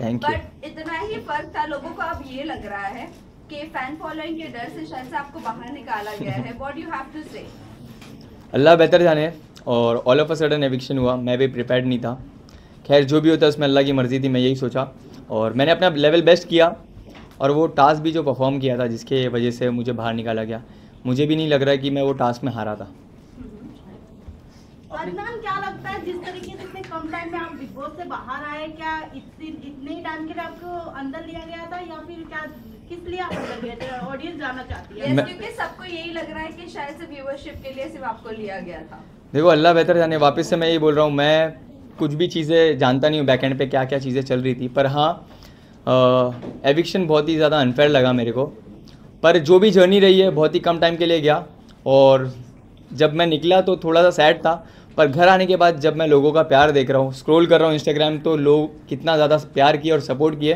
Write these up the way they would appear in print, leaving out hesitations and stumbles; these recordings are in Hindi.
Thank you. बट इतना ही फर्क था, लोगों को अब ये लग रहा है कि फैन फॉलोइंग के डर से शायद से आपको बाहर निकाला गया है। व्हाट यू हैव टू से? अल्लाह बेहतर जाने। और all of a sudden eviction हुआ, मैं भी प्रिपेयर्ड नहीं था। खैर जो भी होता है उसमें अल्लाह की मर्ज़ी थी, मैं यही सोचा और मैंने अपना लेवल बेस्ट किया। और वो टास्क भी जो परफॉर्म किया था जिसके वजह से मुझे बाहर निकाला गया, मुझे भी नहीं लग रहा है कि मैं वो टास्क में हारा था। अदनान, क्या लगता है जिस तरीके से इतने कम टाइम में आप बिग बॉस से बाहर आए, क्या इतने ही टाइम के लिए आपको अंदर लिया गया था या फिर क्या, किस लिए आप अंदर गए थे? ऑडियंस जानना चाहती है। Yes, क्योंकि सबको यही लग रहा है कि शायद से व्यूअरशिप के लिए सिर्फ आपको लिया गया था। देखो अल्लाह बेहतर जाने, वापस से मैं यही बोल रहा हूँ, मैं कुछ भी चीज़ें जानता नहीं हूँ बैक एंड पे क्या क्या चीज़ें चल रही थी। पर हाँ, एविक्शन बहुत ही ज़्यादा अनफेयर लगा मेरे को। पर जो भी जर्नी रही है बहुत ही कम टाइम के लिए गया और जब मैं निकला तो थोड़ा सा सैड था। पर घर आने के बाद जब मैं लोगों का प्यार देख रहा हूँ, स्क्रॉल कर रहा हूँ इंस्टाग्राम, तो लोग कितना ज़्यादा प्यार किए और सपोर्ट किए।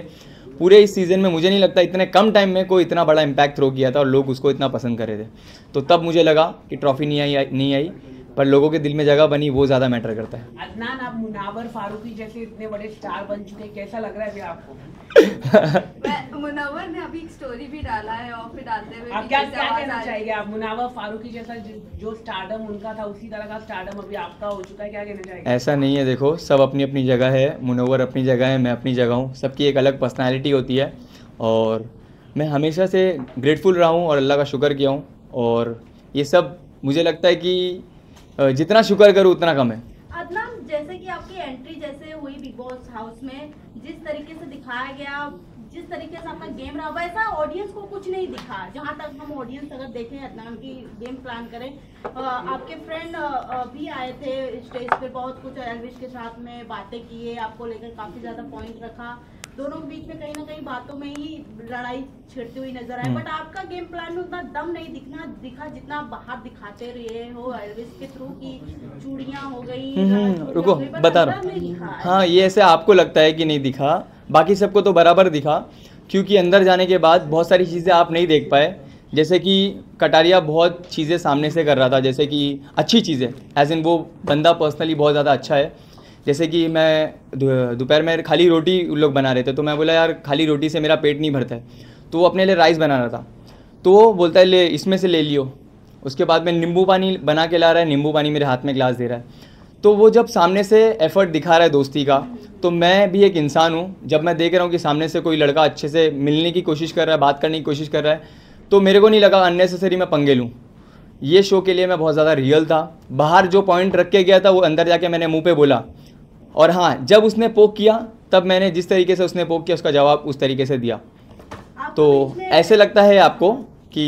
पूरे इस सीज़न में मुझे नहीं लगता इतने कम टाइम में कोई इतना बड़ा इम्पैक्ट थ्रो किया था और लोग उसको इतना पसंद कर रहे थे। तो तब मुझे लगा कि ट्रॉफी नहीं आई, पर लोगों के दिल में जगह बनी, वो ज़्यादा मैटर करता है। अदनान, आप मुनावर फारूकी जैसे इतने बड़े स्टार बन चुके हैं, कैसा लग रहा है अभी आपको? मुनव्वर ने अभी एक स्टोरी भी डाला है और फिर डालते हुए आप क्या कहना चाहिए? आप मुनावर फारूकी जैसा जो स्टारडम उनका था उसी तरह का स्टारडम अभी आपका हो चुका है, क्या कहना चाहिए? ऐसा नहीं है, देखो सब अपनी अपनी जगह है। मुनव्वर अपनी जगह है, मैं अपनी जगह हूँ। सबकी एक अलग पर्सनालिटी होती है और मैं हमेशा से ग्रेटफुल रहा हूँ और अल्लाह का शुक्र किया हूँ। और ये सब मुझे लगता है कि जितना शुक्र करूँ उतना कम है। अदनान, जैसे कि आपकी एंट्री जैसे हुई बिग बॉस हाउस में, जिस तरीके से दिखाया गया, जिस तरीके से आपका गेम रहा, वैसा ऑडियंस को कुछ नहीं दिखा। जहां तक हम ऑडियंस अगर देखें, अदनान की गेम प्लान करें, आपके फ्रेंड भी आए थे स्टेज पे, बहुत कुछ एल्विश के साथ में बातें किए, आपको लेकर काफी ज्यादा पॉइंट रखा। दोनों के बीच में कहीं ना कहीं बातों में ही लड़ाई छिड़ती हुई नजर आई। बट आपका गेम प्लान में उतना दम नहीं दिखा जितना आप बाहर दिखाते रहे हो एल्विस के थ्रू की चूड़ियां हो गई। रुको बता रहा हूँ। हाँ, ये ऐसे आपको लगता है कि नहीं दिखा, बाकी सबको तो बराबर दिखा। क्योंकि अंदर जाने के बाद बहुत सारी चीज़ें आप नहीं देख पाए। जैसे कि कटारिया बहुत चीज़ें सामने से कर रहा था, जैसे कि अच्छी चीज़ें, एज इन वो बंदा पर्सनली बहुत ज़्यादा अच्छा है। जैसे कि मैं दोपहर में खाली रोटी उन लोग बना रहे थे, तो मैं बोला यार खाली रोटी से मेरा पेट नहीं भरता है, तो वो अपने लिए राइस बना रहा था। तो वो बोलता है ले इसमें से ले लियो। उसके बाद में नींबू पानी बना के ला रहा है, नींबू पानी मेरे हाथ में गिलास दे रहा है। तो वो जब सामने से एफर्ट दिखा रहा है दोस्ती का, तो मैं भी एक इंसान हूँ। जब मैं देख रहा हूँ कि सामने से कोई लड़का अच्छे से मिलने की कोशिश कर रहा है, बात करने की कोशिश कर रहा है, तो मेरे को नहीं लगा अननेसेसरी मैं पंगे लूँ। ये शो के लिए मैं बहुत ज़्यादा रियल था। बाहर जो पॉइंट रख के गया था वो अंदर जाके मैंने मुंह पे बोला। और हाँ, जब उसने पोक किया तब मैंने जिस तरीके से उसने पोक किया उसका जवाब उस तरीके से दिया। तो ऐसे लगता है आपको कि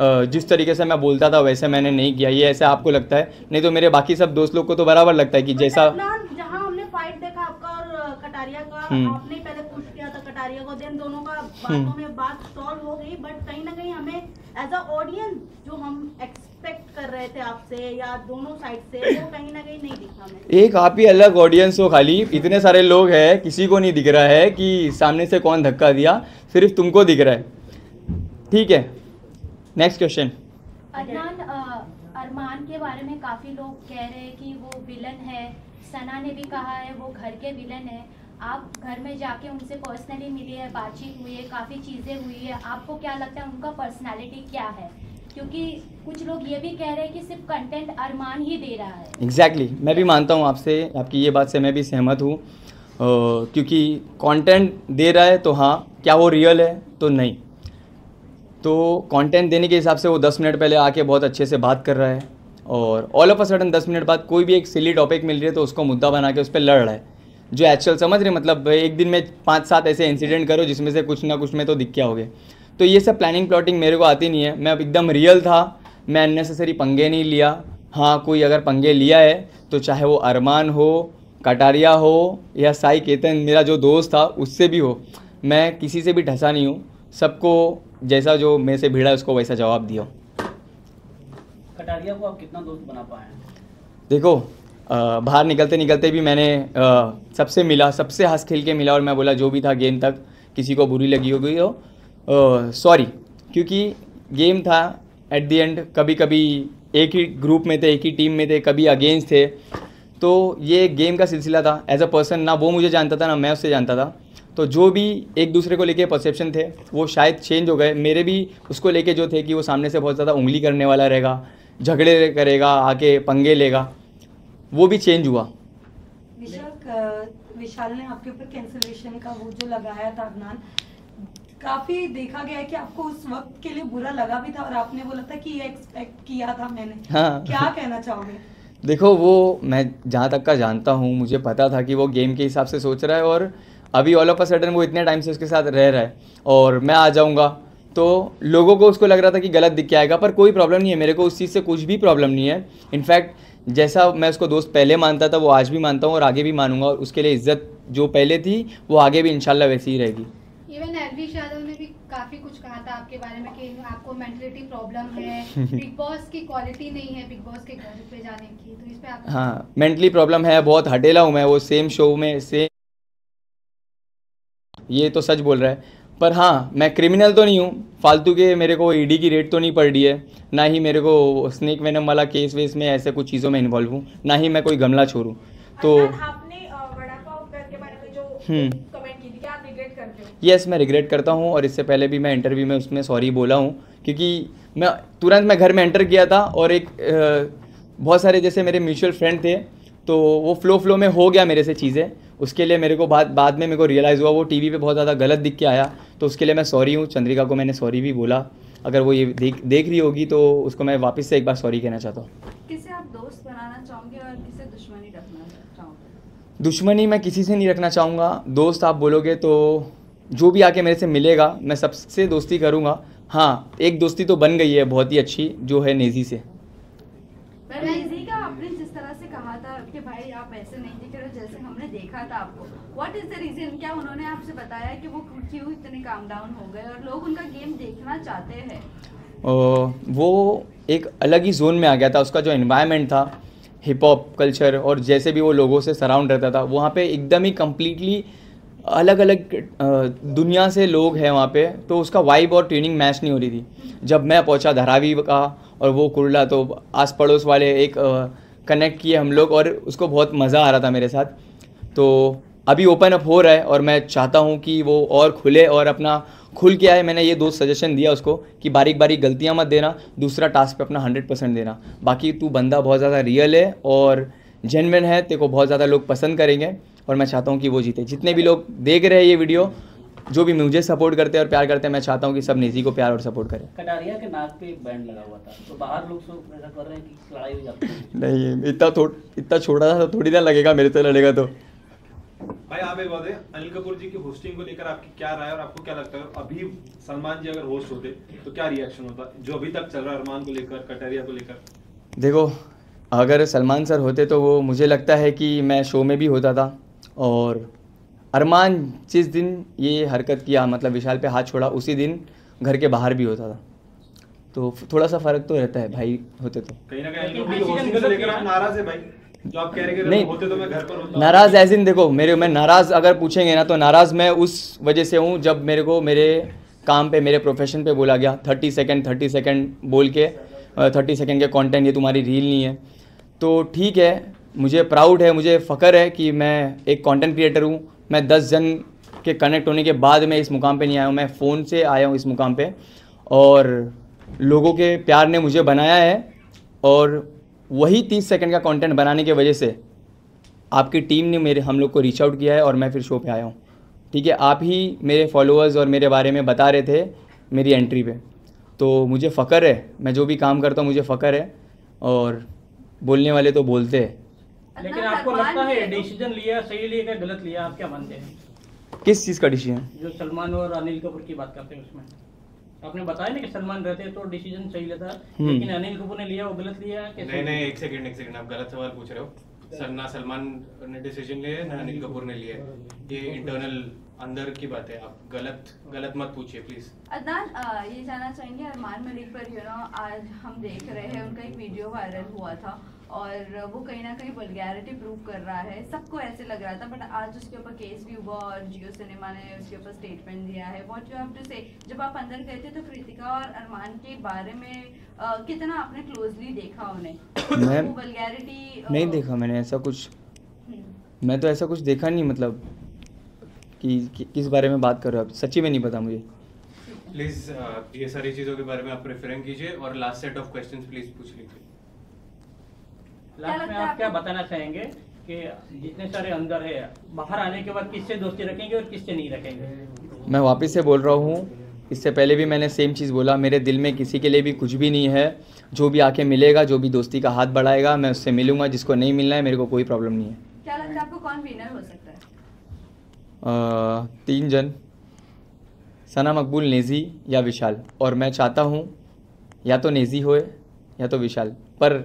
जिस तरीके से मैं बोलता था वैसे मैंने नहीं किया, ये ऐसे आपको लगता है। नहीं तो मेरे बाकी सब दोस्त लोग को तो बराबर लगता है कि जैसा जहां हमने फाइट देखा आपका और कटारिया का, आपने पहले पुश किया था कटारिया को, देन दोनों का बातों में बात सॉल्व हो गई। बट कहीं ना कहीं हमें एज अ ऑडियंस जो हम एक्सपेक्ट कर रहे थे आपसे या दोनों साइड से, वो कहीं ना कहीं नहीं दिखा हमें। एक आप ही अलग ऑडियंस हो, खाली इतने सारे लोग हैं, किसी को नहीं दिख रहा है कि सामने से कौन धक्का दिया, सिर्फ तुमको दिख रहा है। ठीक है, नेक्स्ट क्वेश्चन। अदनान, अरमान के बारे में काफ़ी लोग कह रहे हैं कि वो विलन है। सना ने भी कहा है वो घर के विलन है। आप घर में जाके उनसे पर्सनली मिली है, बातचीत हुई है, काफ़ी चीज़ें हुई है, आपको क्या लगता है उनका पर्सनालिटी क्या है? क्योंकि कुछ लोग ये भी कह रहे हैं कि सिर्फ कंटेंट अरमान ही दे रहा है। एग्जैक्टली, मैं भी मानता हूँ आपसे, आपकी ये बात से मैं भी सहमत हूँ। क्योंकि कंटेंट दे रहा है तो हाँ, क्या वो रियल है तो नहीं। तो कंटेंट देने के हिसाब से वो 10 मिनट पहले आके बहुत अच्छे से बात कर रहा है और all of a sudden 10 minute बाद कोई भी एक सिली टॉपिक मिल रही है तो उसको मुद्दा बना के उस पर लड़ रहा है, जो एक्चुअल समझ रहे, मतलब एक दिन में 5-7 ऐसे इंसिडेंट करो जिसमें से कुछ ना कुछ में तो दिख क्या हो गए। तो ये सब प्लानिंग प्लॉटिंग मेरे को आती नहीं है। मैं अब एकदम रियल था, मैं अननेसेसरी पंगे नहीं लिया। हाँ, कोई अगर पंगे लिया है तो चाहे वो अरमान हो, कटारिया हो या साई केतन मेरा जो दोस्त था उससे भी हो, मैं किसी से भी ढसा नहीं हूँ। सबको जैसा जो मेरे से भिड़ा उसको वैसा जवाब दिया। कटारिया को आप कितना दोस्त बना पाए? देखो बाहर निकलते निकलते भी मैंने सबसे मिला, सबसे हंस खेल के मिला और मैं बोला जो भी था गेम तक, किसी को बुरी लगी हो गई हो सॉरी, क्योंकि गेम था एट द एंड। कभी कभी एक ही ग्रुप में थे, एक ही टीम में थे, कभी अगेंस्ट थे। तो ये गेम का सिलसिला था। एज अ पर्सन ना वो मुझे जानता था ना मैं उससे जानता था। तो जो भी एक दूसरे को लेके परसेप्शन थे वो शायद चेंज हो गए। मेरे भी उसको लेके जो थे कि वो सामने से बहुत ज़्यादा उंगली करने वाला रहेगा, झगड़े करेगा, आके पंगे लेगा, वो भी चेंज हुआ। विशाल ने आपके ऊपर कैंसलेशन का वो जो लगाया था अदनान, काफी देखा गया है कि आपको उस वक्त के लिए बुरा लगा भी था और आपने बोला था कि ये एक्सपेक्ट किया था मैंने। हाँ। क्या कहना चाहोगे? देखो, वो मैं जहाँ तक का जानता हूँ, मुझे पता था कि वो गेम के हिसाब से सोच रहा है और अभी ऑल ऑफ अ सडन वो इतने टाइम से उसके साथ रह रहा है और मैं आ जाऊँगा तो लोगों को उसको लग रहा था कि गलत दिख के आएगा, पर कोई प्रॉब्लम नहीं है, मेरे को उस चीज़ से कुछ भी प्रॉब्लम नहीं है। इनफैक्ट जैसा मैं उसको दोस्त पहले मानता था वो आज भी मानता हूँ और आगे भी मानूंगा, और उसके लिए इज्जत जो पहले थी वो आगे भी इंशाल्लाह वैसी ही रहेगी। इवन एलविश यादव ने भी काफी कुछ कहा था आपके बारे में कि आपको मेंटलिटी प्रॉब्लम है, बिग बॉस की क्वालिटी नहीं है बिग बॉस के घर पे जाने की, तो इस पे आप। हाँ, मेंटली प्रॉब्लम है, बहुत हटेला हूँ मैं, वो सेम शो में से ये तो सच बोल रहा है, पर हाँ मैं क्रिमिनल तो नहीं हूँ फालतू के, मेरे को ईडी की रेड तो नहीं पड़ रही है, ना ही मेरे को स्नेक वेनम वाला केस वेस में ऐसे कुछ चीज़ों में इन्वॉल्व हूँ, ना ही मैं कोई गमला छोड़ू। तो आपने वड़ा पाव के बारे में जो कमेंट की थी, क्या आप रिग्रेट करते हो? यस, मैं रिग्रेट करता हूँ और इससे पहले भी मैं इंटरव्यू में उसमें सॉरी बोला हूँ, क्योंकि मैं तुरंत घर में एंटर किया था और एक बहुत सारे जैसे मेरे म्यूचुअल फ्रेंड थे तो वो फ्लो में हो गया मेरे से चीज़ें, उसके लिए मेरे को बाद में मेरे को रियलाइज़ हुआ वो टीवी पे बहुत ज़्यादा गलत दिख के आया, तो उसके लिए मैं सॉरी हूँ। चंद्रिका को मैंने सॉरी भी बोला, अगर वो ये देख रही होगी तो उसको मैं वापस से एक बार सॉरी कहना चाहता हूँ। किसे आप दोस्त बनाना चाहोगे और किसे दुश्मनी रखना चाहोगे? दुश्मनी मैं किसी से नहीं रखना चाहूँगा, दोस्त आप बोलोगे तो जो भी आके मेरे से मिलेगा मैं सबसे दोस्ती करूँगा। हाँ, एक दोस्ती तो बन गई है बहुत ही अच्छी, जो है नेजी से। नेजी का आपने जिस तरह से कहा था कि भाई आप ऐसे नहीं दिख रहे जैसे हमने देखा था आपको, व्हाट इज द रीजन? क्या उन्होंने आपसे बताया कि वो क्यों इतने काम डाउन हो गए और लोग उनका गेम देखना चाहते हैं? वो एक अलग ही जोन में आ गया था, उसका जो एनवायरनमेंट था, हिप हॉप कल्चर और जैसे भी वो लोगों से सराउंड रहता था, वहाँ पे एकदम ही कम्प्लीटली अलग अलग दुनिया से लोग हैं वहाँ पे, तो उसका वाइब और ट्यूनिंग मैच नहीं हो रही थी। जब मैं पहुँचा धारावी का और वो कुरला, तो आस पड़ोस वाले एक कनेक्ट किए हम लोग और उसको बहुत मज़ा आ रहा था मेरे साथ। तो अभी ओपन अप हो रहा है और मैं चाहता हूँ कि वो और खुले और अपना खुल के आए। मैंने ये दो सजेशन दिया उसको कि बारीक बारीक गलतियाँ मत देना, दूसरा टास्क पे अपना 100% देना, बाकी तू बंदा बहुत ज़्यादा रियल है और जेन्युइन है, तेरे को बहुत ज़्यादा लोग पसंद करेंगे और मैं चाहता हूँ कि वो जीते। जितने भी लोग देख रहे हैं ये वीडियो, जो भी मुझे सपोर्ट करते हैं और प्यार करते हैं, मैं चाहता हूँ कि सब नेजी को प्यार और सपोर्ट करें। कटारिया के नाक पे एक बैंड लगा हुआ था, तो बाहर लोग सब ऐसा कर रहे हैं कि लड़ाई हो जाती है। नहीं, इतना छोटा सा थोड़ी ना लगेगा, मेरे से लड़ेगा तो। भाई आप एक बात है, अनिल कपूर जी की होस्टिंग को लेकर आपकी क्या राय और आपको क्या लगता है अभी सलमान जी अगर होस्ट होते तो क्या रिएक्शन होता, जो अभी तक चल रहा है अरमान को लेकर, कटारिया को लेकर? देखो, अगर सलमान सर होते तो वो मुझे लगता है कि मैं शो में भी होता था, और अरमान जिस दिन ये हरकत किया, मतलब विशाल पे हाथ छोड़ा, उसी दिन घर के बाहर भी होता था, तो थोड़ा सा फ़र्क तो रहता है भाई होते तो। कहीं ना कहीं होस्टिंग को लेकर आप नाराज़ है भाई, जो आप कह रहे हैं नहीं होते तो मैं घर पर होता। नाराज़ एज इन, देखो मैं नाराज़ अगर पूछेंगे ना तो नाराज़ मैं उस वजह से हूँ जब मेरे को मेरे काम पे, मेरे प्रोफेशन पे बोला गया 30 सेकंड बोल के 30 सेकंड के कंटेंट, ये तुम्हारी रील नहीं है। तो ठीक है, मुझे प्राउड है, मुझे फ़ख्र है कि मैं एक कंटेंट क्रिएटर हूँ। मैं 10 जन के कनेक्ट होने के बाद मैं इस मुकाम पे नहीं आया हूँ, मैं फ़ोन से आया हूँ इस मुकाम पे, और लोगों के प्यार ने मुझे बनाया है, और वही 30 सेकंड का कंटेंट बनाने की वजह से आपकी टीम ने हम लोग को रीच आउट किया है और मैं फिर शो पे आया हूँ। ठीक है, आप ही मेरे फॉलोअर्स और मेरे बारे में बता रहे थे मेरी एंट्री पे, तो मुझे फ़ख्र है, मैं जो भी काम करता हूँ मुझे फ़ख्र है, और बोलने वाले तो बोलते हैं। लेकिन आपको लगता है डिसीजन लिया सही लिया या गलत लिया, आप क्या मानते हैं? किस चीज़ का डिसीजन? जो सलमान और अनिल कपूर की बात करते हैं उसमें आपने बताया ना कि सलमान रहते तो डिसीजन सही लेता, लेकिन अनिल कपूर ने लिया वो गलत लिया। नहीं, एक सेकंड आप गलत सवाल पूछ रहे हो। ना सलमान ने डिसीजन लिया ना अनिल कपूर ने लिया, ये इंटरनल अंदर की बात है, आप गलत मत पूछिए प्लीज। अदनान, ये जानना चाहेंगे अरमान मलिक पर आज हम देख रहे हैं उनका एक वीडियो वायरल हुआ था और वो कहीं ना कहीं वल्गैरिटी प्रूव कर रहा है, सबको ऐसे लग रहा था, बट आज उसके ऊपर केस भी हुआ और जियो सिनेमा ने उसके ऊपर स्टेटमेंट दिया है। व्हाट यू हैव टू से? जब आप अंदर गए थे तो कृतिका और अरमान के बारे में कितना आपने क्लोजली देखा उन्हें? मैं वल्गैरिटी नहीं देखा मैंने ऐसा कुछ, मैं तो ऐसा कुछ देखा नहीं, मतलब कि किस बारे में बात कर रहे हो आप, सच्ची में नहीं पता मुझे। प्लीज ये सारी चीज़ों के बारे में आप रेफरेंस कीजिए और last set of questions please पूछ लीजिए। लास्ट में आप क्या बताना चाहेंगे कि जितने सारे अंदर है बाहर आने के बाद किससे दोस्ती रखेंगे और किससे नहीं रखेंगे? मैं वापस से बोल रहा हूँ, इससे पहले भी मैंने सेम चीज़ बोला, मेरे दिल में किसी के लिए भी कुछ भी नहीं है। जो भी आके मिलेगा, जो भी दोस्ती का हाथ बढ़ाएगा, मैं उससे मिलूंगा। जिसको नहीं मिलना है, मेरे को कोई प्रॉब्लम नहीं है। क्या लगता है आपको कौन विनर हो सकता है? 3 जन, सना मकबूल, नेजी या विशाल। और मैं चाहता हूँ या तो नेजी होए या तो विशाल, पर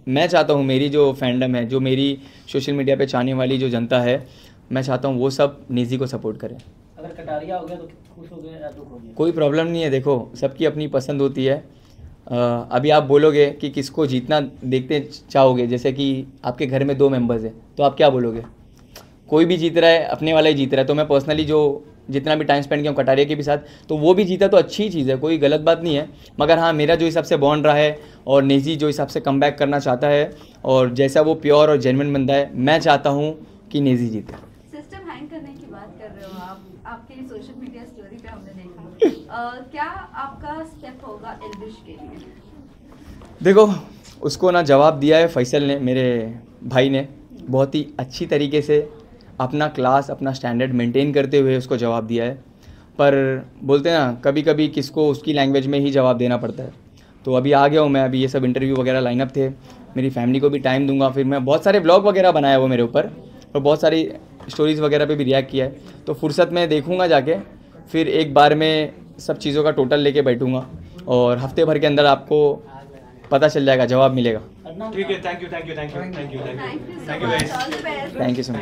मैं चाहता हूँ मेरी जो फैंडम है, जो मेरी सोशल मीडिया पे चाहने वाली जो जनता है, मैं चाहता हूँ वो सब नेजी को सपोर्ट करें। अगर कटारिया हो गया तो खुश हो गए या दुख हो गया? कोई प्रॉब्लम नहीं है, देखो सबकी अपनी पसंद होती है। अभी आप बोलोगे कि किसको जीतना देखते चाहोगे, जैसे कि आपके घर में 2 मेंबर्स हैं, तो आप क्या बोलोगे? कोई भी जीत रहा है, अपने वाला ही जीत रहा है। तो मैं पर्सनली जो जितना भी टाइम स्पेंड किया हूँ कटारिया के भी साथ, तो वो भी जीता तो अच्छी ही चीज़ है, कोई गलत बात नहीं है। मगर हाँ, मेरा जो हिसाब से बॉन्ड रहा है और नेजी जो हिसाब से कम बैक करना चाहता है और जैसा वो प्योर और जेन्युइन बंदा है, मैं चाहता हूँ कि नेजी जीते। सिस्टम हैंग करने की बात कर रहे हो आप, आपकी सोशल मीडिया स्टोरी पे हमने देखा। क्या आपका स्टेप होगा एल्विश के लिए? देखो, उसको ना जवाब दिया है फैसल ने, मेरे भाई ने, बहुत ही अच्छी तरीके से अपना क्लास, अपना स्टैंडर्ड मेंटेन करते हुए उसको जवाब दिया है। पर बोलते हैं ना, कभी कभी किसको उसकी लैंग्वेज में ही जवाब देना पड़ता है। तो अभी आ गया हूँ मैं, अभी ये सब इंटरव्यू वगैरह लाइनअप थे, मेरी फैमिली को भी टाइम दूंगा। फिर मैं बहुत सारे ब्लॉग वगैरह बनाया वो मेरे ऊपर, और बहुत सारी स्टोरीज़ वगैरह पे भी रिएक्ट किया है। तो फुर्सत में देखूंगा जाके, फिर एक बार में सब चीज़ों का टोटल लेके बैठूंगा और हफ्ते भर के अंदर आपको पता चल जाएगा, जवाब मिलेगा। ठीक है, thank you, thank you, thank you, thank you, thank you, thank you thank you, so much, all the best. Thank you so much.